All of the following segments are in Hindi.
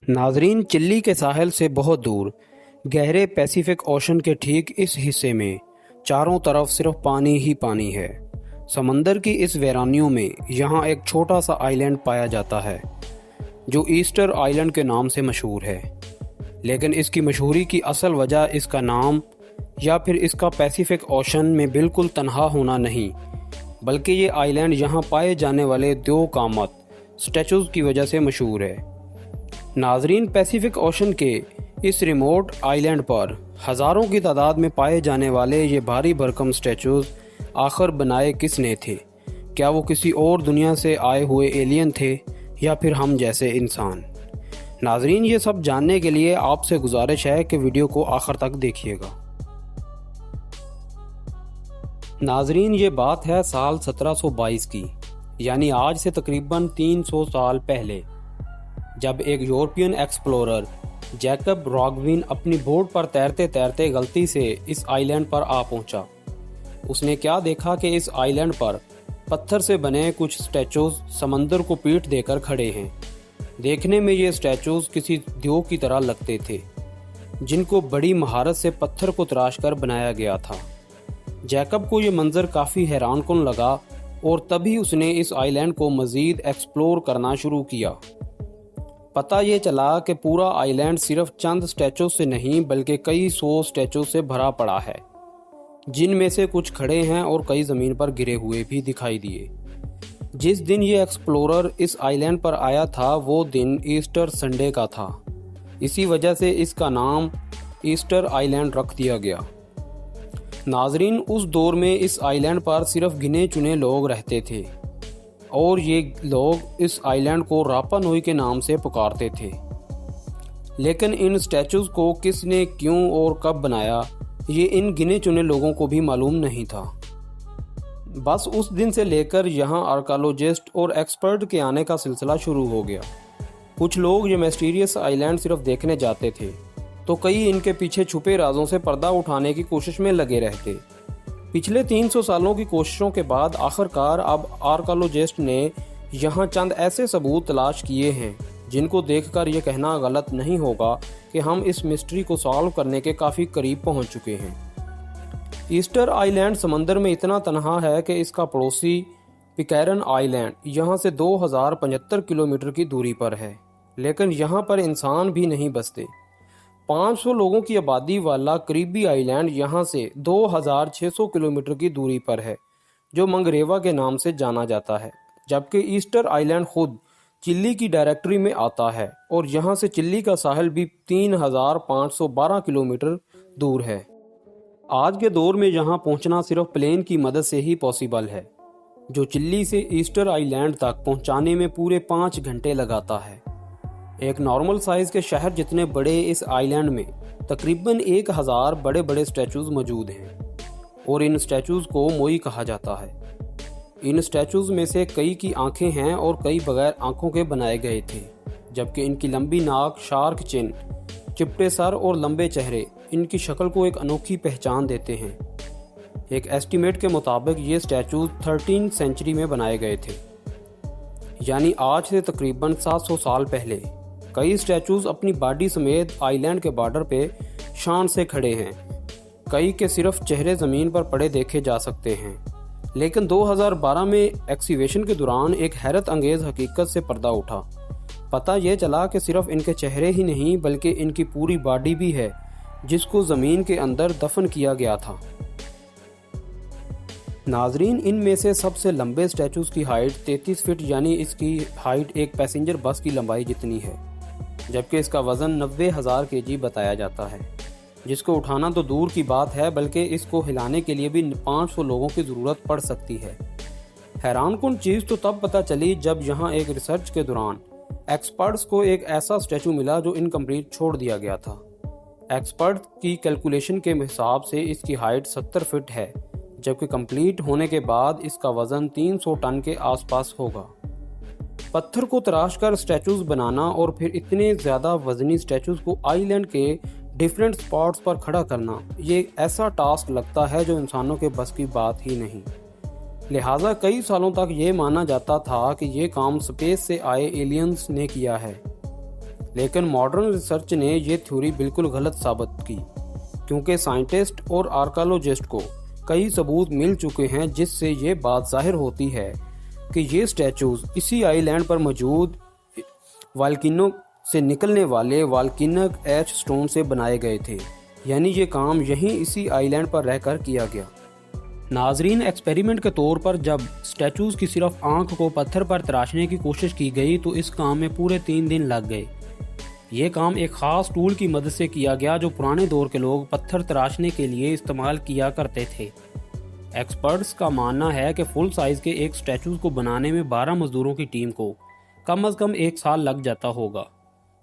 नाजरीन, चिली के साहिल से बहुत दूर गहरे पैसिफिक ओशन के ठीक इस हिस्से में चारों तरफ सिर्फ पानी ही पानी है। समंदर की इस वीरानियों में यहाँ एक छोटा सा आइलैंड पाया जाता है जो ईस्टर आइलैंड के नाम से मशहूर है। लेकिन इसकी मशहूरी की असल वजह इसका नाम या फिर इसका पैसिफिक ओशन में बिल्कुल तन्हा होना नहीं, बल्कि ये आइलैंड यहाँ पाए जाने वाले दो कामत स्टैचूज़ की वजह से मशहूर है। नाजरीन, पैसिफिक ओशन के इस रिमोट आइलैंड पर हज़ारों की तादाद में पाए जाने वाले ये भारी भरकम स्टैचूज़ आखिर बनाए किसने थे? क्या वो किसी और दुनिया से आए हुए एलियन थे या फिर हम जैसे इंसान? नाजरीन, ये सब जानने के लिए आपसे गुजारिश है कि वीडियो को आखिर तक देखिएगा। नाजरीन, ये बात है साल 1722 की, यानी आज से तकरीबन 300 साल पहले, जब एक यूरोपियन एक्सप्लोरर जैकब रॉगविन अपनी बोट पर तैरते तैरते गलती से इस आइलैंड पर आ पहुंचा। उसने क्या देखा कि इस आइलैंड पर पत्थर से बने कुछ स्टैचूज समंदर को पीठ देकर खड़े हैं। देखने में ये स्टैचूज किसी देव की तरह लगते थे, जिनको बड़ी महारत से पत्थर को तराश कर बनाया गया था। जैकब को ये मंजर काफ़ी हैरानकुन लगा और तभी उसने इस आइलैंड को मज़ीद एक्सप्लोर करना शुरू किया। पता ये चला कि पूरा आइलैंड सिर्फ चंद स्टैचू से नहीं बल्कि कई 100 स्टैचू से भरा पड़ा है, जिनमें से कुछ खड़े हैं और कई ज़मीन पर गिरे हुए भी दिखाई दिए। जिस दिन ये एक्सप्लोरर इस आइलैंड पर आया था वो दिन ईस्टर संडे का था। इसी वजह से इसका नाम ईस्टर आइलैंड रख दिया गया। नाजरीन, उस दौर में इस आइलैंड पर सिर्फ गिने चुने लोग रहते थे और ये लोग इस आइलैंड को रापा नुई के नाम से पुकारते थे। लेकिन इन स्टैचूज़ को किसने, क्यों और कब बनाया, ये इन गिने चुने लोगों को भी मालूम नहीं था। बस उस दिन से लेकर यहाँ आर्कियोलॉजिस्ट और एक्सपर्ट के आने का सिलसिला शुरू हो गया। कुछ लोग ये मिस्टीरियस आइलैंड सिर्फ देखने जाते थे, तो कई इनके पीछे छुपे राजों से पर्दा उठाने की कोशिश में लगे रहते। पिछले 300 सालों की कोशिशों के बाद आखिरकार अब आर्कियोलॉजिस्ट ने यहाँ चंद ऐसे सबूत तलाश किए हैं जिनको देखकर ये कहना गलत नहीं होगा कि हम इस मिस्ट्री को सॉल्व करने के काफ़ी करीब पहुँच चुके हैं। ईस्टर आइलैंड समंदर में इतना तनहा है कि इसका पड़ोसी पिकैरन आइलैंड यहाँ से 2075 किलोमीटर की दूरी पर है, लेकिन यहाँ पर इंसान भी नहीं बसते। 500 लोगों की आबादी वाला करीबी आइलैंड यहाँ से 2600 किलोमीटर की दूरी पर है, जो मंगरेवा के नाम से जाना जाता है। जबकि ईस्टर आइलैंड खुद चिली की डायरेक्टरी में आता है और यहाँ से चिली का साहिल भी 3512 किलोमीटर दूर है। आज के दौर में यहाँ पहुँचना सिर्फ प्लेन की मदद से ही पॉसिबल है, जो चिली से ईस्टर आइलैंड तक पहुँचाने में पूरे 5 घंटे लगाता है। एक नॉर्मल साइज के शहर जितने बड़े इस आइलैंड में तकरीबन 1000 बड़े बड़े स्टैचूज़ मौजूद हैं और इन स्टैचूज़ को मोई कहा जाता है। इन स्टैचूज़ में से कई की आंखें हैं और कई बगैर आंखों के बनाए गए थे, जबकि इनकी लंबी नाक, शार्क चिन, चिपटे सर और लंबे चेहरे इनकी शक्ल को एक अनोखी पहचान देते हैं। एक एस्टीमेट के मुताबिक ये स्टैचूज़ 13वीं सेंचुरी में बनाए गए थे, यानी आज से तकरीबन 700 साल पहले। कई स्टैचूज़ अपनी बॉडी समेत आइलैंड के बॉर्डर पे शान से खड़े हैं। कई के सिर्फ चेहरे ज़मीन पर पड़े देखे जा सकते हैं। लेकिन 2012 में एक्सीवेशन के दौरान एक हैरत अंगेज़ हकीकत से पर्दा उठा। पता ये चला कि सिर्फ इनके चेहरे ही नहीं बल्कि इनकी पूरी बॉडी भी है, जिसको ज़मीन के अंदर दफन किया गया था। नाजरीन, इनमें से सबसे लंबे स्टैचूज़ की हाइट 33 फीट, यानी इसकी हाइट एक पैसेंजर बस की लंबाई जितनी है, जबकि इसका वज़न 90,000 kg बताया जाता है, जिसको उठाना तो दूर की बात है बल्कि इसको हिलाने के लिए भी 500 लोगों की ज़रूरत पड़ सकती है। हैरानकुन चीज़ तो तब पता चली जब यहाँ एक रिसर्च के दौरान एक्सपर्ट्स को एक ऐसा स्टैचू मिला जो इनकम्प्लीट छोड़ दिया गया था। एक्सपर्ट की कैलकुलेशन के हिसाब से इसकी हाइट 70 फीट है, जबकि कंप्लीट होने के बाद इसका वज़न 300 टन के आसपास होगा। पत्थर को तराश कर स्टैचूज़ बनाना और फिर इतने ज़्यादा वजनी स्टैचूज़ को आइलैंड के डिफरेंट स्पॉट्स पर खड़ा करना, ये ऐसा टास्क लगता है जो इंसानों के बस की बात ही नहीं। लिहाजा कई सालों तक ये माना जाता था कि ये काम स्पेस से आए एलियंस ने किया है। लेकिन मॉडर्न रिसर्च ने ये थ्योरी बिल्कुल गलत साबित की, क्योंकि साइंटिस्ट और आर्कियोलॉजिस्ट को कई सबूत मिल चुके हैं जिससे ये बात जाहिर होती है कि ये स्टैचूज इसी आइलैंड पर मौजूद वॉल्केनो से निकलने वाले वॉल्केनिक ऐश स्टोन से बनाए गए थे, यानी ये काम यहीं इसी आइलैंड पर रहकर किया गया। नाजरीन, एक्सपेरिमेंट के तौर पर जब स्टैचूज की सिर्फ आंख को पत्थर पर तराशने की कोशिश की गई तो इस काम में पूरे 3 दिन लग गए। ये काम एक ख़ास टूल की मदद से किया गया जो पुराने दौर के लोग पत्थर तराशने के लिए इस्तेमाल किया करते थे। एक्सपर्ट्स का मानना है कि फुल साइज़ के एक स्टैचू को बनाने में 12 मजदूरों की टीम को कम से कम 1 साल लग जाता होगा।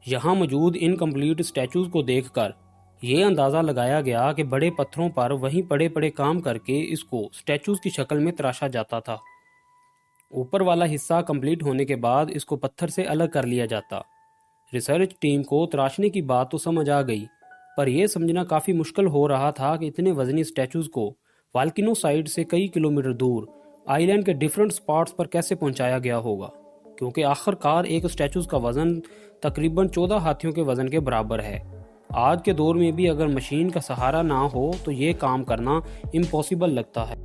यहाँ मौजूद इनकम्प्लीट स्टैचूज को देखकर ये अंदाज़ा लगाया गया कि बड़े पत्थरों पर वहीं पड़े पड़े काम करके इसको स्टैचूज की शक्ल में तराशा जाता था। ऊपर वाला हिस्सा कंप्लीट होने के बाद इसको पत्थर से अलग कर लिया जाता। रिसर्च टीम को तराशने की बात तो समझ आ गई, पर यह समझना काफ़ी मुश्किल हो रहा था कि इतने वजनी स्टैचूज को वॉल्केनो साइड से कई किलोमीटर दूर आइलैंड के डिफरेंट स्पॉट्स पर कैसे पहुंचाया गया होगा, क्योंकि आखिरकार एक स्टैचूज का वजन तकरीबन 14 हाथियों के वजन के बराबर है। आज के दौर में भी अगर मशीन का सहारा ना हो तो ये काम करना इम्पॉसिबल लगता है।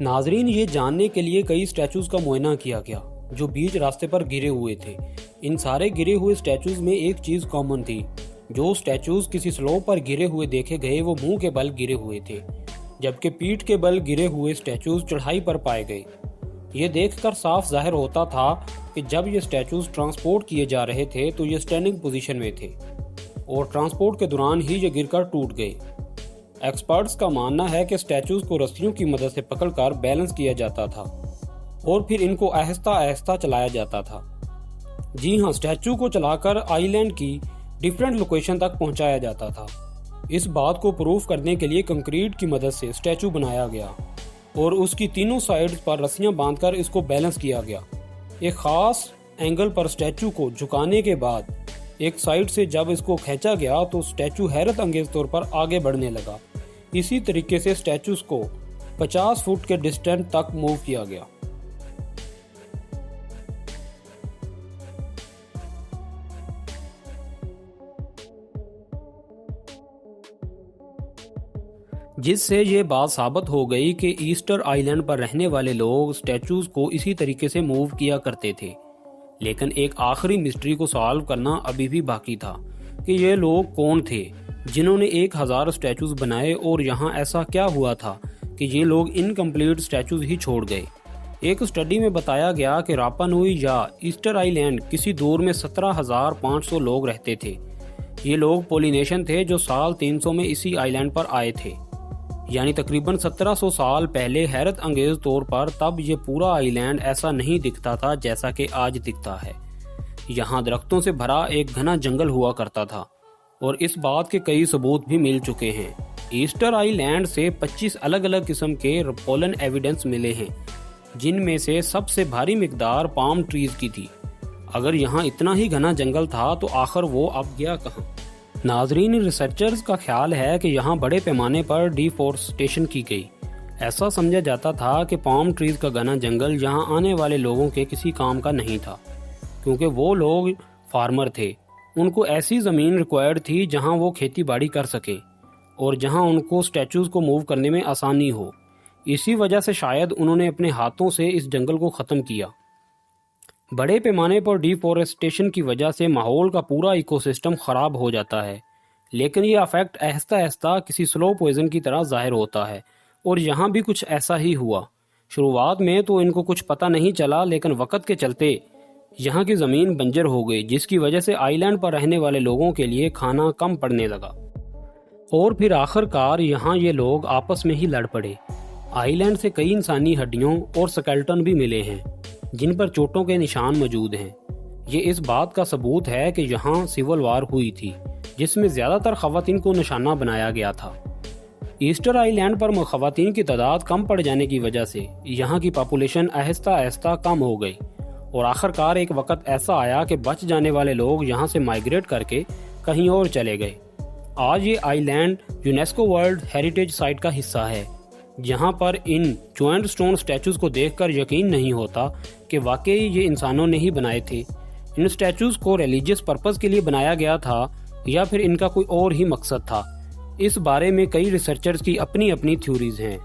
नाजरीन, ये जानने के लिए कई स्टैचूज का मुआयना किया गया जो बीच रास्ते पर गिरे हुए थे। इन सारे गिरे हुए स्टैचूज में एक चीज़ कॉमन थी, जो स्टैचूज किसी स्लोप पर गिरे हुए देखे गए वो मुंह के बल गिरे हुए थे, जबकि पीठ के बल गिरे हुए स्टैचूज चढ़ाई पर पाए गए। ये देखकर साफ जाहिर होता था कि जब ये स्टैचूज ट्रांसपोर्ट किए जा रहे थे तो ये स्टैंडिंग पोजीशन में थे और ट्रांसपोर्ट के दौरान ही ये गिरकर टूट गए। एक्सपर्ट्स का मानना है कि स्टैचूज को रस्सियों की मदद से पकड़कर बैलेंस किया जाता था और फिर इनको आहिस्ता आहिस्ता चलाया जाता था। जी हाँ, स्टैचू को चलाकर आइलैंड की डिफरेंट लोकेशन तक पहुंचाया जाता था। इस बात को प्रूफ करने के लिए कंक्रीट की मदद से स्टैचू बनाया गया और उसकी तीनों साइड्स पर रस्सियां बांधकर इसको बैलेंस किया गया। एक खास एंगल पर स्टैचू को झुकाने के बाद एक साइड से जब इसको खींचा गया तो स्टैचू हैरत अंगेज तौर पर आगे बढ़ने लगा। इसी तरीके से स्टैचूज को 50 फुट के डिस्टेंस तक मूव किया गया। जिससे ये बात साबित हो गई कि ईस्टर आइलैंड पर रहने वाले लोग स्टैचूज को इसी तरीके से मूव किया करते थे। लेकिन एक आखिरी मिस्ट्री को सॉल्व करना अभी भी बाकी था कि ये लोग कौन थे जिन्होंने 1000 स्टैचूज बनाए और यहाँ ऐसा क्या हुआ था कि ये लोग इनकम्प्लीट स्टैचूज ही छोड़ गए। एक स्टडी में बताया गया कि रापा नुई या ईस्टर आइलैंड किसी दौर में 17,500 लोग रहते थे। ये लोग पोलिनेशन थे जो साल 300 में इसी आइलैंड पर आए थे, यानी तकरीबन 1700 साल पहले। हैरत अंगेज तौर पर तब ये पूरा आइलैंड ऐसा नहीं दिखता था जैसा कि आज दिखता है। यहाँ दरख्तों से भरा एक घना जंगल हुआ करता था और इस बात के कई सबूत भी मिल चुके हैं। ईस्टर आइलैंड से 25 अलग अलग किस्म के पोलन एविडेंस मिले हैं, जिनमें से सबसे भारी मिकदार पाम ट्रीज की थी। अगर यहाँ इतना ही घना जंगल था तो आखिर वो अब गया कहाँ? नाजरीन, रिसर्चर्स का ख्याल है कि यहाँ बड़े पैमाने पर डिफोरेस्टेशन की गई। ऐसा समझा जाता था कि पाम ट्रीज का घना जंगल यहाँ आने वाले लोगों के किसी काम का नहीं था, क्योंकि वो लोग फार्मर थे। उनको ऐसी ज़मीन रिक्वायर्ड थी जहाँ वो खेती बाड़ी कर सके और जहाँ उनको स्टैचूज को मूव करने में आसानी हो। इसी वजह से शायद उन्होंने अपने हाथों से इस जंगल को ख़त्म किया। बड़े पैमाने पर डिफोरेस्टेशन की वजह से माहौल का पूरा इकोसिस्टम ख़राब हो जाता है, लेकिन ये अफेक्ट आहिस्ता आहिस्ता किसी स्लो पॉइजन की तरह ज़ाहिर होता है और यहाँ भी कुछ ऐसा ही हुआ। शुरुआत में तो इनको कुछ पता नहीं चला, लेकिन वक़्त के चलते यहाँ की ज़मीन बंजर हो गई, जिसकी वजह से आइलैंड पर रहने वाले लोगों के लिए खाना कम पड़ने लगा और फिर आखिरकार यहाँ ये लोग आपस में ही लड़ पड़े। आइलैंड से कई इंसानी हड्डियों और स्केलेटन भी मिले हैं जिन पर चोटों के निशान मौजूद हैं। ये इस बात का सबूत है कि यहाँ सिविल वार हुई थी, जिसमें ज़्यादातर ख़वातीन को निशाना बनाया गया था। ईस्टर आइलैंड पर ख़वातीन की तादाद कम पड़ जाने की वजह से यहाँ की पॉपुलेशन आहिस्ता आहिस्ता कम हो गई और आखिरकार एक वक्त ऐसा आया कि बच जाने वाले लोग यहाँ से माइग्रेट करके कहीं और चले गए। आज ये island UNESCO world heritage site का हिस्सा है, जहाँ पर इन ज्वाइंट स्टोन स्टैचूज को देखकर यकीन नहीं होता कि वाकई ये इंसानों ने ही बनाए थे। इन स्टैचूज को रिलीजियस पर्पस के लिए बनाया गया था या फिर इनका कोई और ही मकसद था, इस बारे में कई रिसर्चर्स की अपनी अपनी थ्योरीज हैं।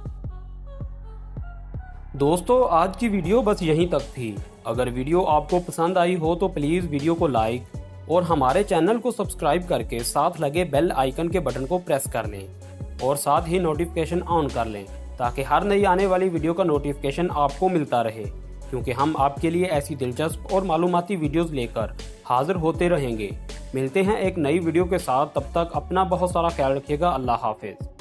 दोस्तों, आज की वीडियो बस यहीं तक थी। अगर वीडियो आपको पसंद आई हो तो प्लीज़ वीडियो को लाइक और हमारे चैनल को सब्सक्राइब करके साथ लगे बेल आइकन के बटन को प्रेस कर लें और साथ ही नोटिफिकेशन ऑन कर लें ताकि हर नई आने वाली वीडियो का नोटिफिकेशन आपको मिलता रहे, क्योंकि हम आपके लिए ऐसी दिलचस्प और मालूमाती वीडियोस लेकर हाजिर होते रहेंगे। मिलते हैं एक नई वीडियो के साथ, तब तक अपना बहुत सारा ख्याल रखिएगा। अल्लाह हाफिज़।